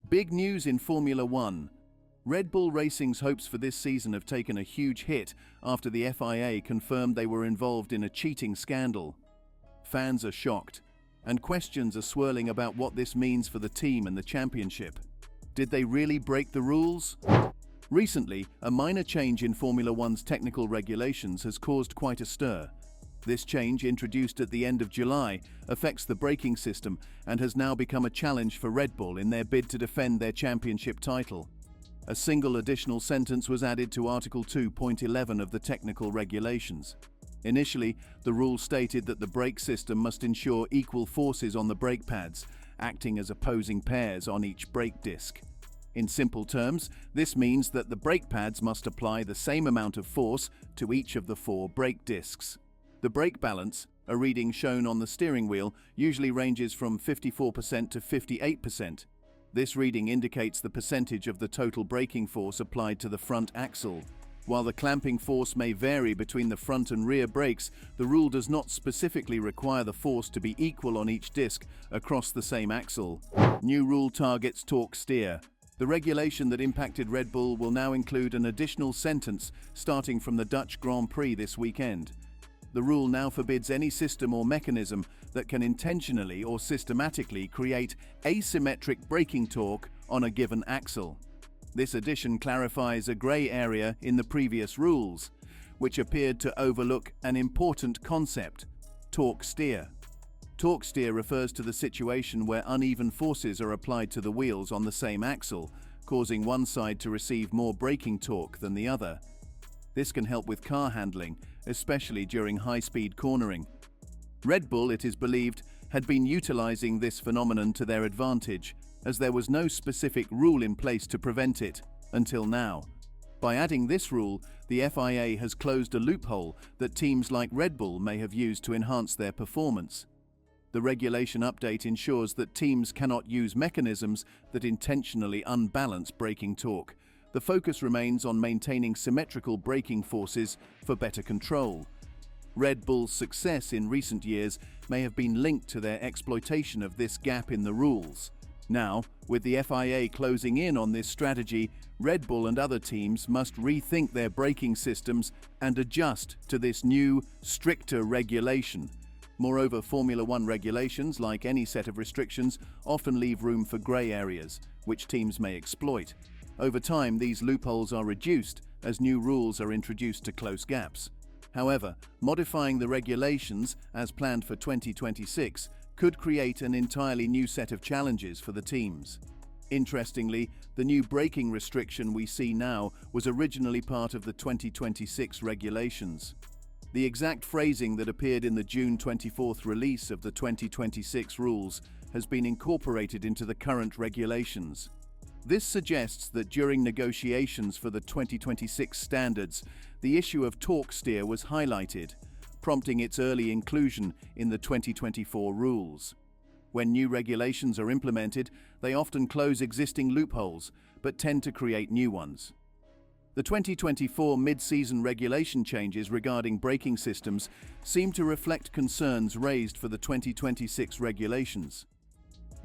Big news in Formula One. Red Bull Racing's hopes for this season have taken a huge hit after the FIA confirmed they were involved in a cheating scandal. Fans are shocked, and questions are swirling about what this means for the team and the championship. Did they really break the rules? Recently, a minor change in Formula One's technical regulations has caused quite a stir. This change, introduced at the end of July, affects the braking system and has now become a challenge for Red Bull in their bid to defend their championship title. A single additional sentence was added to Article 2.11 of the technical regulations. Initially, the rule stated that the brake system must ensure equal forces on the brake pads, acting as opposing pairs on each brake disc. In simple terms, this means that the brake pads must apply the same amount of force to each of the 4 brake discs. The brake balance, a reading shown on the steering wheel, usually ranges from 54% to 58%. This reading indicates the percentage of the total braking force applied to the front axle. While the clamping force may vary between the front and rear brakes, the rule does not specifically require the force to be equal on each disc across the same axle. New rule targets torque steer. The regulation that impacted Red Bull will now include an additional sentence starting from the Dutch Grand Prix this weekend. The rule now forbids any system or mechanism that can intentionally or systematically create asymmetric braking torque on a given axle. This addition clarifies a grey area in the previous rules, which appeared to overlook an important concept: torque steer. Torque steer refers to the situation where uneven forces are applied to the wheels on the same axle, causing one side to receive more braking torque than the other. This can help with car handling, especially during high-speed cornering. Red Bull, it is believed, had been utilizing this phenomenon to their advantage, as there was no specific rule in place to prevent it until now. By adding this rule, the FIA has closed a loophole that teams like Red Bull may have used to enhance their performance. The regulation update ensures that teams cannot use mechanisms that intentionally unbalance braking torque. The focus remains on maintaining symmetrical braking forces for better control. Red Bull's success in recent years may have been linked to their exploitation of this gap in the rules. Now, with the FIA closing in on this strategy, Red Bull and other teams must rethink their braking systems and adjust to this new, stricter regulation. Moreover, Formula One regulations, like any set of restrictions, often leave room for grey areas, which teams may exploit. Over time, these loopholes are reduced as new rules are introduced to close gaps. However, modifying the regulations, as planned for 2026, could create an entirely new set of challenges for the teams. Interestingly, the new braking restriction we see now was originally part of the 2026 regulations. The exact phrasing that appeared in the June 24th release of the 2026 rules has been incorporated into the current regulations. This suggests that during negotiations for the 2026 standards, the issue of torque steer was highlighted, prompting its early inclusion in the 2024 rules. When new regulations are implemented, they often close existing loopholes, but tend to create new ones. The 2024 mid-season regulation changes regarding braking systems seem to reflect concerns raised for the 2026 regulations.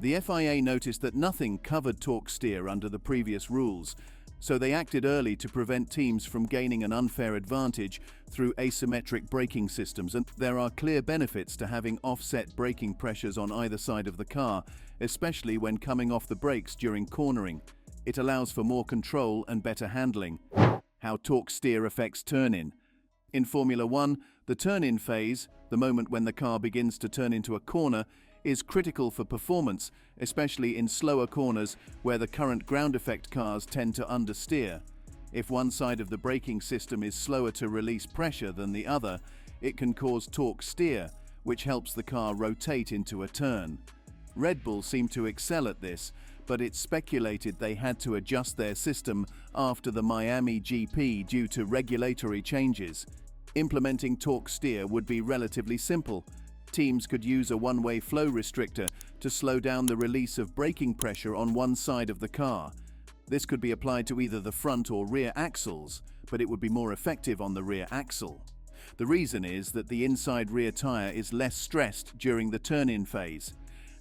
The FIA noticed that nothing covered torque steer under the previous rules, so they acted early to prevent teams from gaining an unfair advantage through asymmetric braking systems, and there are clear benefits to having offset braking pressures on either side of the car, especially when coming off the brakes during cornering. It allows for more control and better handling. How torque steer affects turn-in. In Formula One, the turn-in phase, the moment when the car begins to turn into a corner, is critical for performance, especially in slower corners where the current ground effect cars tend to understeer. If one side of the braking system is slower to release pressure than the other, it can cause torque steer, which helps the car rotate into a turn. Red Bull seemed to excel at this, but it's speculated they had to adjust their system after the Miami GP due to regulatory changes. Implementing torque steer would be relatively simple. Teams could use a one-way flow restrictor to slow down the release of braking pressure on one side of the car. This could be applied to either the front or rear axles, but it would be more effective on the rear axle. The reason is that the inside rear tire is less stressed during the turn-in phase,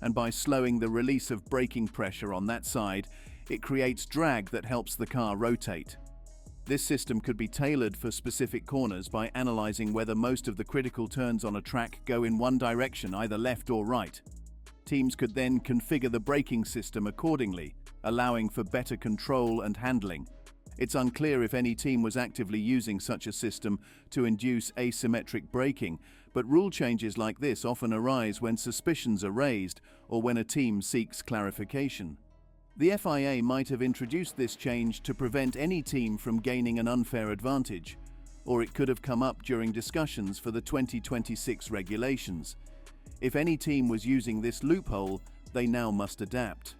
and by slowing the release of braking pressure on that side, It creates drag that helps the car rotate. This system could be tailored for specific corners by analyzing whether most of the critical turns on a track go in one direction, either left or right. Teams could then configure the braking system accordingly, allowing for better control and handling. It's unclear if any team was actively using such a system to induce asymmetric braking, but rule changes like this often arise when suspicions are raised or when a team seeks clarification. The FIA might have introduced this change to prevent any team from gaining an unfair advantage, or it could have come up during discussions for the 2026 regulations. If any team was using this loophole, they now must adapt.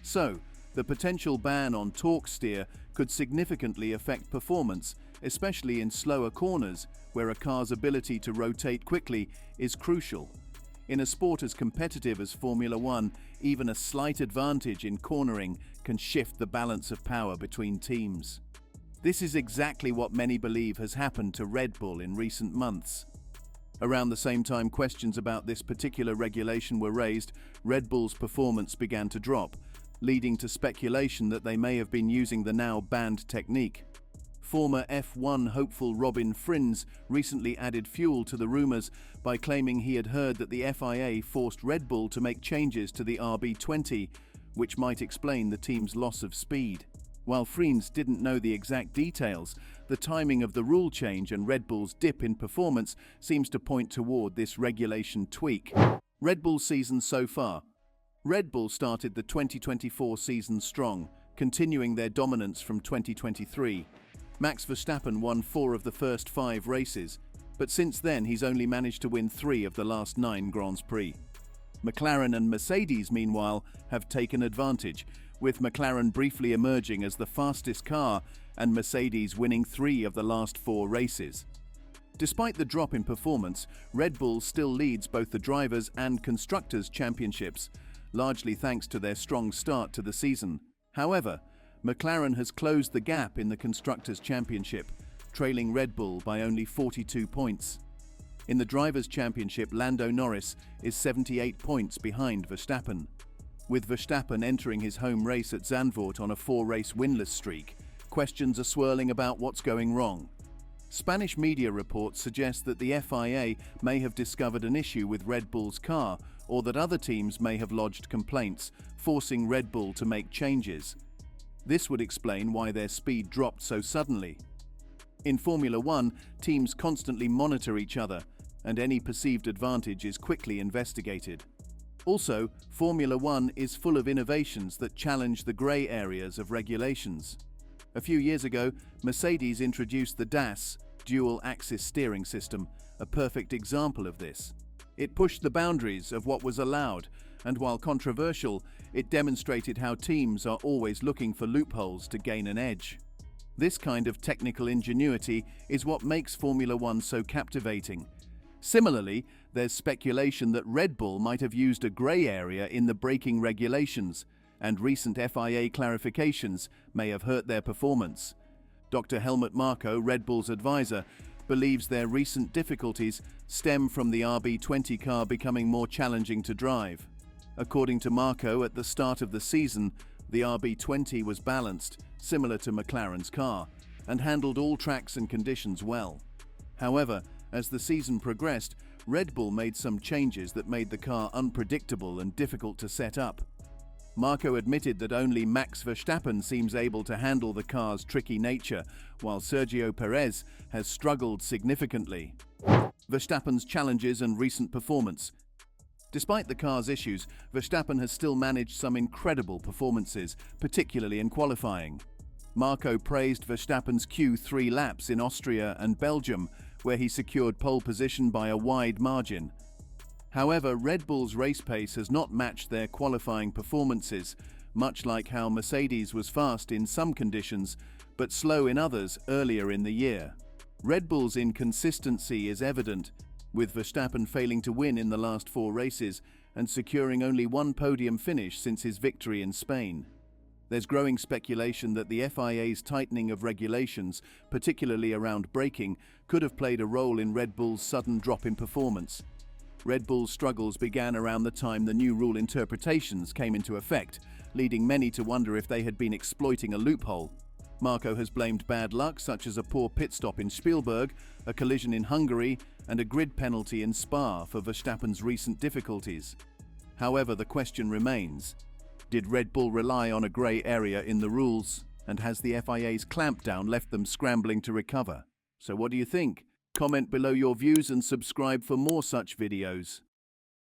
So, the potential ban on torque steer could significantly affect performance, especially in slower corners where a car's ability to rotate quickly is crucial. In a sport as competitive as Formula One, even a slight advantage in cornering can shift the balance of power between teams. This is exactly what many believe has happened to Red Bull in recent months. Around the same time questions about this particular regulation were raised, Red Bull's performance began to drop, leading to speculation that they may have been using the now banned technique. Former F1 hopeful Robin Frins recently added fuel to the rumours by claiming he had heard that the FIA forced Red Bull to make changes to the RB20, which might explain the team's loss of speed. While Frins didn't know the exact details, the timing of the rule change and Red Bull's dip in performance seems to point toward this regulation tweak. Red Bull season so far. Red Bull started the 2024 season strong, continuing their dominance from 2023. Max Verstappen won 4 of the first 5 races, but since then he's only managed to win 3 of the last 9 Grands Prix. McLaren and Mercedes, meanwhile, have taken advantage, with McLaren briefly emerging as the fastest car and Mercedes winning 3 of the last 4 races. Despite the drop in performance, Red Bull still leads both the Drivers' and Constructors' Championships, largely thanks to their strong start to the season. However, McLaren has closed the gap in the Constructors' Championship, trailing Red Bull by only 42 points. In the Drivers' Championship, Lando Norris is 78 points behind Verstappen. With Verstappen entering his home race at Zandvoort on a 4-race winless streak, questions are swirling about what's going wrong. Spanish media reports suggest that the FIA may have discovered an issue with Red Bull's car, or that other teams may have lodged complaints, forcing Red Bull to make changes. This would explain why their speed dropped so suddenly. In Formula One, teams constantly monitor each other, and any perceived advantage is quickly investigated. Also, Formula One is full of innovations that challenge the grey areas of regulations. A few years ago, Mercedes introduced the DAS, dual-axis steering system, a perfect example of this. It pushed the boundaries of what was allowed, and while controversial, it demonstrated how teams are always looking for loopholes to gain an edge. This kind of technical ingenuity is what makes Formula One so captivating. Similarly, there's speculation that Red Bull might have used a grey area in the braking regulations, and recent FIA clarifications may have hurt their performance. Dr. Helmut Marko, Red Bull's advisor, believes their recent difficulties stem from the RB20 car becoming more challenging to drive. According to Marko, at the start of the season, the RB20 was balanced, similar to McLaren's car, and handled all tracks and conditions well. However, as the season progressed, Red Bull made some changes that made the car unpredictable and difficult to set up. Marko admitted that only Max Verstappen seems able to handle the car's tricky nature, while Sergio Perez has struggled significantly. Verstappen's challenges and recent performance. Despite the car's issues, Verstappen has still managed some incredible performances, particularly in qualifying. Marko praised Verstappen's Q3 laps in Austria and Belgium, where he secured pole position by a wide margin. However, Red Bull's race pace has not matched their qualifying performances, much like how Mercedes was fast in some conditions, but slow in others earlier in the year. Red Bull's inconsistency is evident, with Verstappen failing to win in the last 4 races and securing only 1 podium finish since his victory in Spain. There's growing speculation that the FIA's tightening of regulations, particularly around braking, could have played a role in Red Bull's sudden drop in performance. Red Bull's struggles began around the time the new rule interpretations came into effect, leading many to wonder if they had been exploiting a loophole. Marco has blamed bad luck, such as a poor pit stop in Spielberg, a collision in Hungary, and a grid penalty in Spa for Verstappen's recent difficulties. However, the question remains, did Red Bull rely on a grey area in the rules, and has the FIA's clampdown left them scrambling to recover? So what do you think? Comment below your views and subscribe for more such videos.